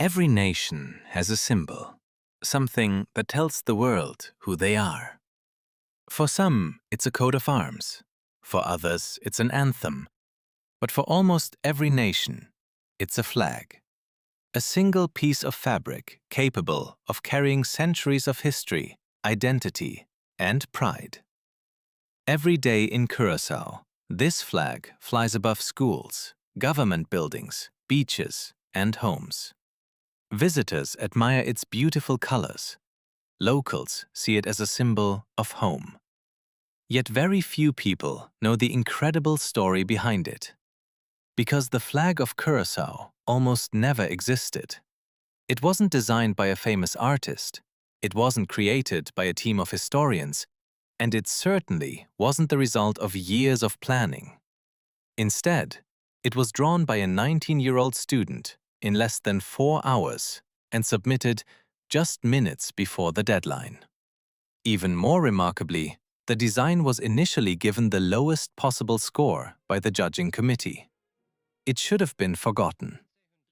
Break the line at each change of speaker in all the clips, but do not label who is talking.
Every nation has a symbol, something that tells the world who they are. For some, it's a coat of arms. For others, it's an anthem. But for almost every nation, it's a flag. A single piece of fabric capable of carrying centuries of history, identity, and pride. Every day in Curaçao, this flag flies above schools, government buildings, beaches, and homes. Visitors admire its beautiful colors. Locals see it as a symbol of home. Yet very few people know the incredible story behind it. Because the flag of Curaçao almost never existed. It wasn't designed by a famous artist, it wasn't created by a team of historians, and it certainly wasn't the result of years of planning. Instead, it was drawn by a 19-year-old student in less than 4 hours and submitted just minutes before the deadline. Even more remarkably, the design was initially given the lowest possible score by the judging committee. It should have been forgotten.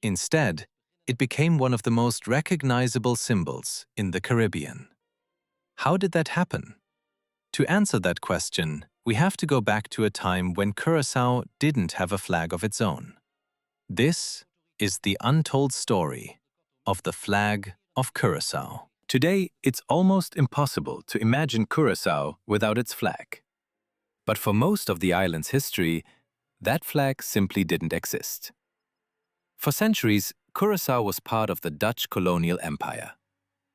Instead, it became one of the most recognizable symbols in the Caribbean. How did that happen? To answer that question, we have to go back to a time when Curaçao didn't have a flag of its own. This is the untold story of the flag of Curaçao. Today, it's almost impossible to imagine Curaçao without its flag. But for most of the island's history, that flag simply didn't exist. For centuries, Curaçao was part of the Dutch colonial empire.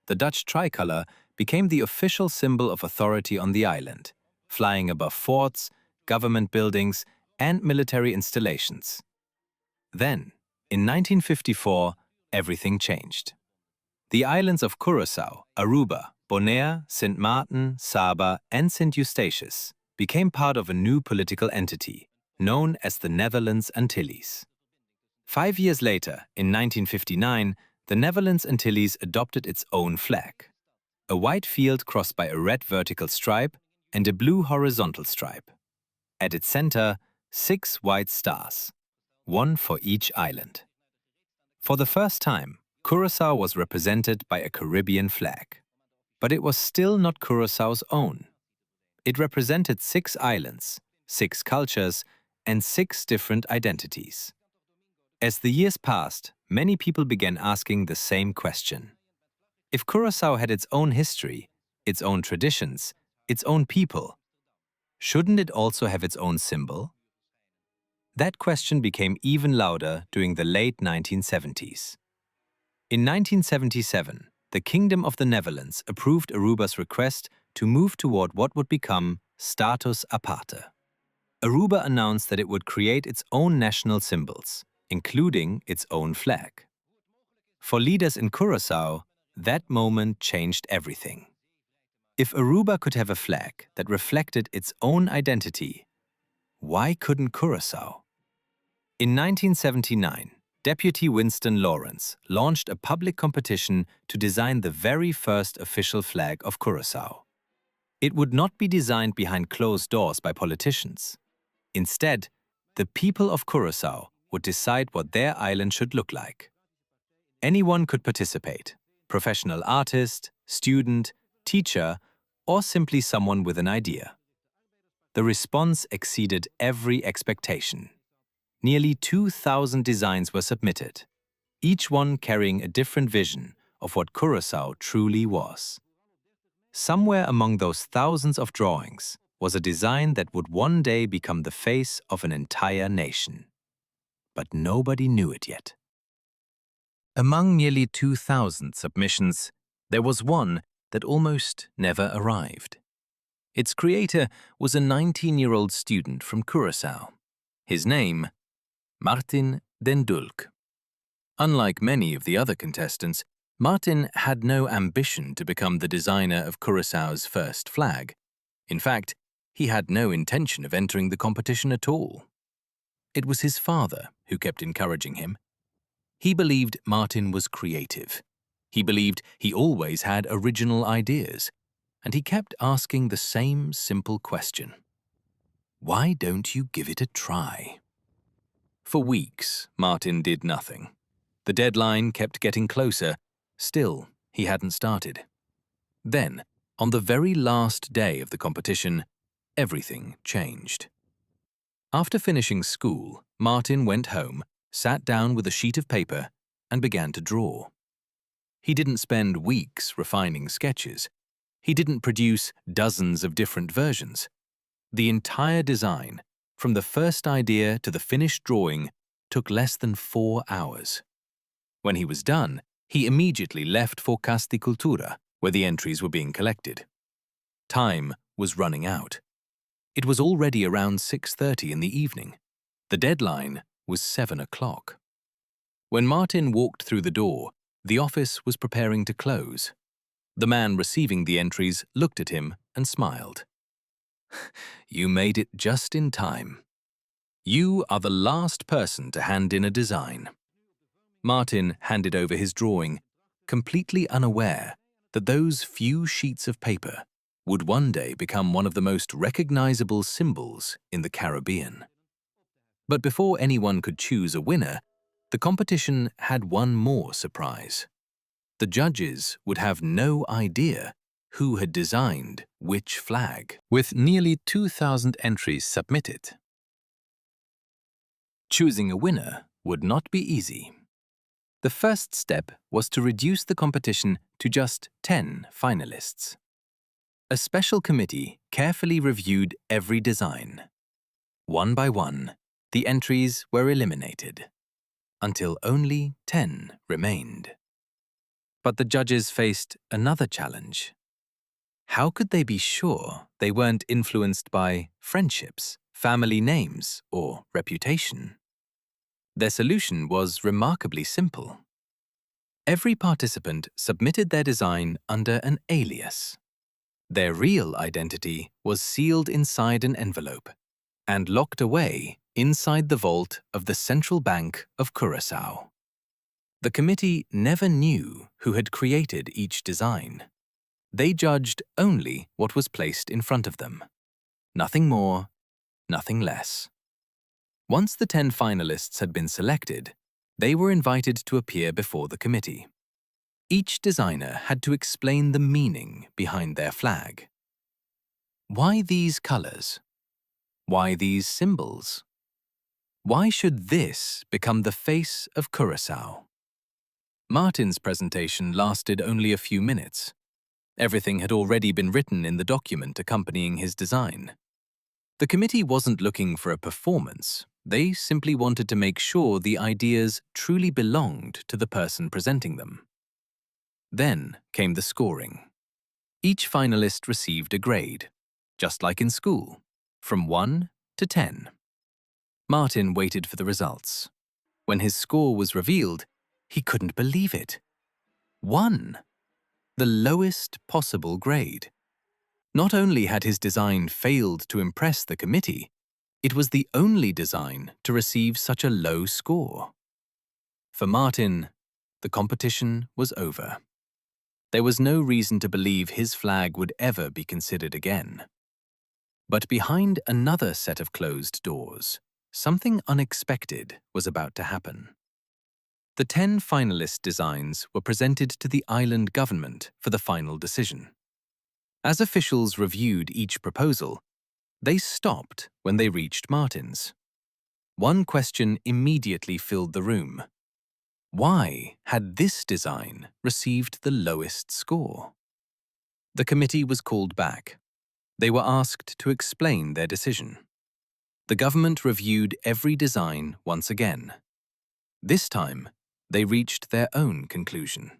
The Dutch tricolor became the official symbol of authority on the island, flying above forts, government buildings, and military installations. Then, in 1954, everything changed. The islands of Curaçao, Aruba, Bonaire, St. Martin, Saba, and St. Eustatius became part of a new political entity, known as the Netherlands Antilles. 5 years later, in 1959, the Netherlands Antilles adopted its own flag. A white field crossed by a red vertical stripe and a blue horizontal stripe. At its center, 6 white stars, one for each island. For the first time, Curaçao was represented by a Caribbean flag. But it was still not Curaçao's own. It represented 6 islands, 6 cultures, and 6 different identities. As the years passed, many people began asking the same question. If Curaçao had its own history, its own traditions, its own people, shouldn't it also have its own symbol? That question became even louder during the late 1970s. In 1977, the Kingdom of the Netherlands approved Aruba's request to move toward what would become status aparte. Aruba announced that it would create its own national symbols, including its own flag. For leaders in Curaçao, that moment changed everything. If Aruba could have a flag that reflected its own identity, why couldn't Curaçao? In 1979, Deputy Winston Lawrence launched a public competition to design the very first official flag of Curaçao. It would not be designed behind closed doors by politicians. Instead, the people of Curaçao would decide what their island should look like. Anyone could participate: professional artist, student, teacher, or simply someone with an idea. The response exceeded every expectation. Nearly 2,000 designs were submitted, each one carrying a different vision of what Curaçao truly was. Somewhere among those thousands of drawings was a design that would one day become the face of an entire nation. But nobody knew it yet. Among nearly 2,000 submissions, there was one that almost never arrived. Its creator was a 19-year-old student from Curaçao. His name, Martin den Dulk. Unlike many of the other contestants, Martin had no ambition to become the designer of Curaçao's first flag. In fact, he had no intention of entering the competition at all. It was his father who kept encouraging him. He believed Martin was creative. He believed he always had original ideas, and he kept asking the same simple question. Why don't you give it a try? For weeks, Martin did nothing. The deadline kept getting closer. Still, he hadn't started. Then, on the very last day of the competition, everything changed. After finishing school, Martin went home, sat down with a sheet of paper, and began to draw. He didn't spend weeks refining sketches. He didn't produce dozens of different versions. The entire design, from the first idea to the finished drawing, took less than 4 hours. When he was done, he immediately left for Casa de Cultura, where the entries were being collected. Time was running out. It was already around 6:30 in the evening. The deadline was 7 o'clock. When Martin walked through the door, the office was preparing to close. The man receiving the entries looked at him and smiled. "You made it just in time. You are the last person to hand in a design." Martin handed over his drawing, completely unaware that those few sheets of paper would one day become one of the most recognizable symbols in the Caribbean. But before anyone could choose a winner, the competition had one more surprise. The judges would have no idea who had designed which flag. With nearly 2,000 entries submitted, choosing a winner would not be easy. The first step was to reduce the competition to just 10 finalists. A special committee carefully reviewed every design. One by one, the entries were eliminated, until only 10 remained. But the judges faced another challenge. How could they be sure they weren't influenced by friendships, family names, or reputation? Their solution was remarkably simple. Every participant submitted their design under an alias. Their real identity was sealed inside an envelope and locked away inside the vault of the Central Bank of Curaçao. The committee never knew who had created each design. They judged only what was placed in front of them. Nothing more, nothing less. Once the 10 finalists had been selected, they were invited to appear before the committee. Each designer had to explain the meaning behind their flag. Why these colors? Why these symbols? Why should this become the face of Curaçao? Martin's presentation lasted only a few minutes. Everything had already been written in the document accompanying his design. The committee wasn't looking for a performance. They simply wanted to make sure the ideas truly belonged to the person presenting them. Then came the scoring. Each finalist received a grade, just like in school, from 1 to 10. Martin waited for the results. When his score was revealed, he couldn't believe it. 1! The lowest possible grade. Not only had his design failed to impress the committee, it was the only design to receive such a low score. For Martin, the competition was over. There was no reason to believe his flag would ever be considered again. But behind another set of closed doors, something unexpected was about to happen. The 10 finalist designs were presented to the island government for the final decision. As officials reviewed each proposal, they stopped when they reached Martin's. One question immediately filled the room. Why had this design received the lowest score? The committee was called back. They were asked to explain their decision. The government reviewed every design once again. This time, they reached their own conclusion.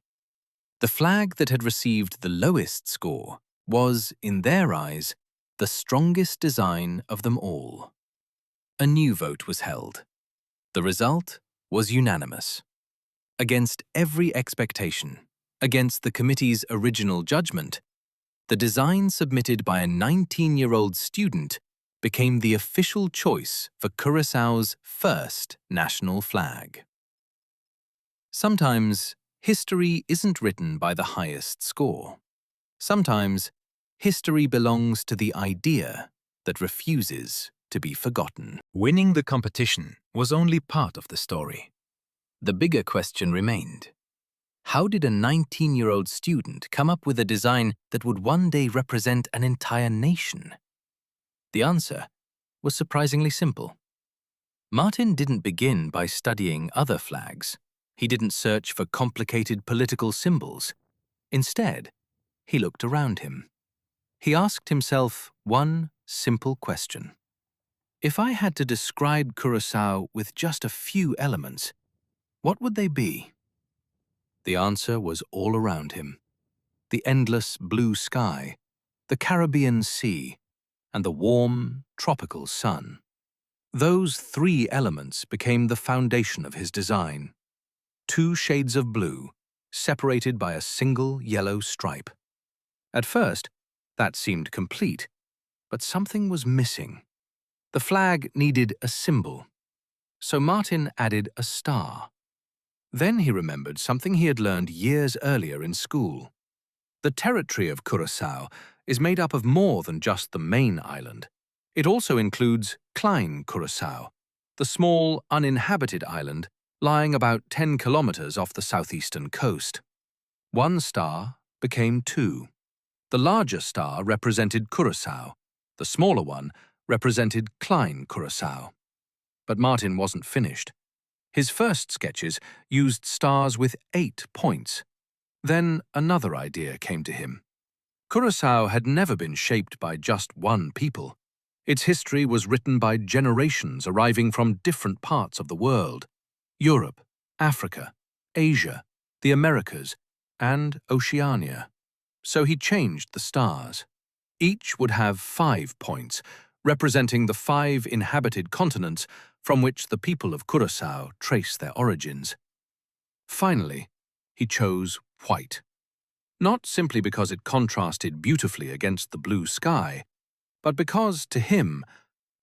The flag that had received the lowest score was, in their eyes, the strongest design of them all. A new vote was held. The result was unanimous. Against every expectation, against the committee's original judgment, the design submitted by a 19-year-old student became the official choice for Curaçao's first national flag. Sometimes, history isn't written by the highest score. Sometimes, history belongs to the idea that refuses to be forgotten. Winning the competition was only part of the story. The bigger question remained. How did a 19-year-old student come up with a design that would one day represent an entire nation? The answer was surprisingly simple. Martin didn't begin by studying other flags. He didn't search for complicated political symbols. Instead, he looked around him. He asked himself one simple question. If I had to describe Curaçao with just a few elements, what would they be? The answer was all around him. The endless blue sky, the Caribbean Sea, and the warm, tropical sun. Those three elements became the foundation of his design. Two shades of blue, separated by a single yellow stripe. At first, that seemed complete, but something was missing. The flag needed a symbol, so Martin added a star. Then he remembered something he had learned years earlier in school. The territory of Curaçao is made up of more than just the main island. It also includes Klein Curaçao, the small, uninhabited island lying about 10 kilometers off the southeastern coast. One star became two. The larger star represented Curaçao. The smaller one represented Klein Curaçao. But Martin wasn't finished. His first sketches used stars with 8 points. Then another idea came to him. Curaçao had never been shaped by just one people. Its history was written by generations arriving from different parts of the world: Europe, Africa, Asia, the Americas, and Oceania. So he changed the stars. Each would have 5 points, representing the 5 inhabited continents from which the people of Curaçao trace their origins. Finally, he chose white. Not simply because it contrasted beautifully against the blue sky, but because, to him,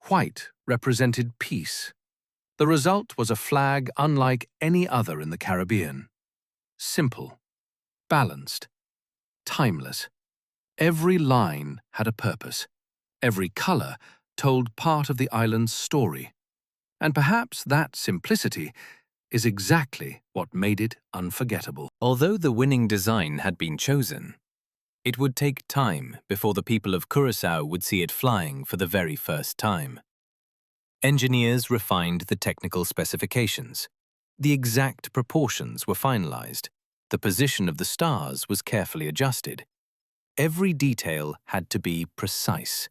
white represented peace. The result was a flag unlike any other in the Caribbean. Simple, balanced, timeless. Every line had a purpose. Every color told part of the island's story. And perhaps that simplicity is exactly what made it unforgettable. Although the winning design had been chosen, it would take time before the people of Curaçao would see it flying for the very first time. Engineers refined the technical specifications. The exact proportions were finalized. The position of the stars was carefully adjusted. Every detail had to be precise.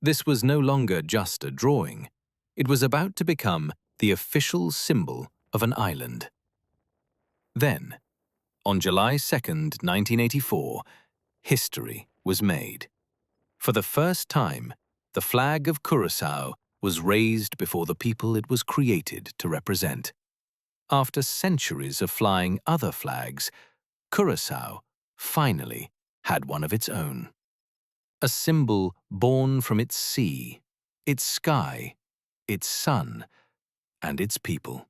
This was no longer just a drawing. It was about to become the official symbol of an island. Then, on July 2nd, 1984, history was made. For the first time, the flag of Curaçao was raised before the people it was created to represent. After centuries of flying other flags, Curaçao finally had one of its own. A symbol born from its sea, its sky, its sun, and its people.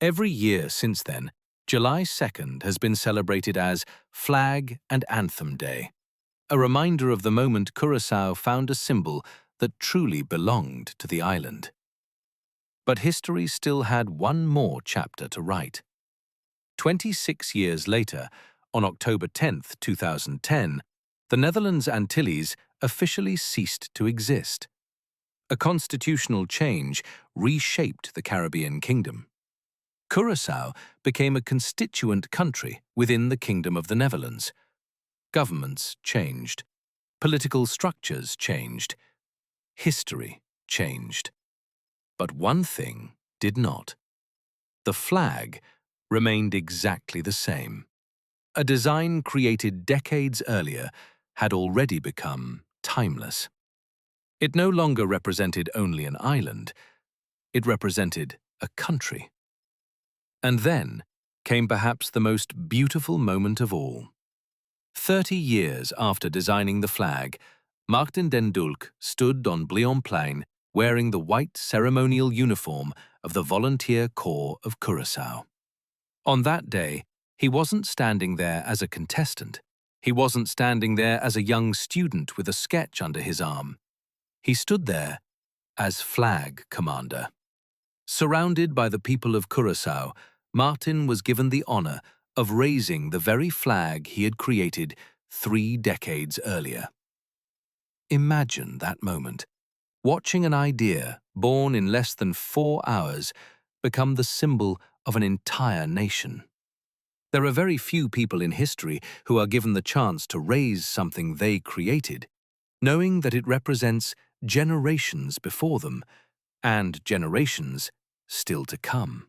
Every year since then, July 2nd has been celebrated as Flag and Anthem Day, a reminder of the moment Curaçao found a symbol that truly belonged to the island. But history still had one more chapter to write. 26 years later, on October 10th, 2010, the Netherlands Antilles officially ceased to exist. A constitutional change reshaped the Caribbean kingdom. Curaçao became a constituent country within the Kingdom of the Netherlands. Governments changed. Political structures changed. History changed. But one thing did not. The flag remained exactly the same. A design created decades earlier had already become timeless. It no longer represented only an island. It represented a country. And then came perhaps the most beautiful moment of all. 30 years after designing the flag, Martin den Dulk stood on Plein wearing the white ceremonial uniform of the Volunteer Corps of Curaçao. On that day, he wasn't standing there as a contestant. He wasn't standing there as a young student with a sketch under his arm. He stood there as flag commander.
Surrounded by the people of Curaçao, Martin was given the honor of raising the very flag he had created 3 decades earlier. Imagine that moment, watching an idea born in less than 4 hours become the symbol of an entire nation. There are very few people in history who are given the chance to raise something they created, knowing that it represents generations before them and generations still to come.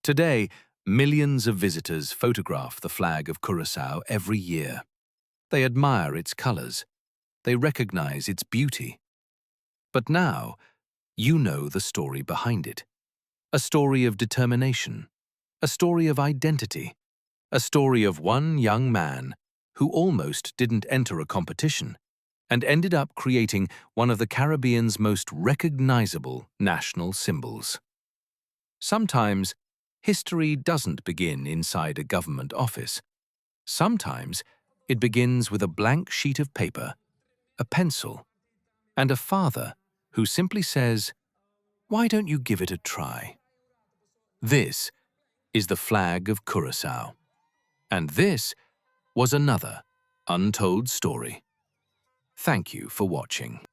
Today, millions of visitors photograph the flag of Curaçao every year. They admire its colors. They recognize its beauty. But now, you know the story behind it. A story of determination, a story of identity, a story of one young man who almost didn't enter a competition and ended up creating one of the Caribbean's most recognizable national symbols. Sometimes, history doesn't begin inside a government office. Sometimes, it begins with a blank sheet of paper, a pencil, and a father who simply says, "Why don't you give it a try?" This is the flag of Curaçao. And this was another untold story. Thank you for watching.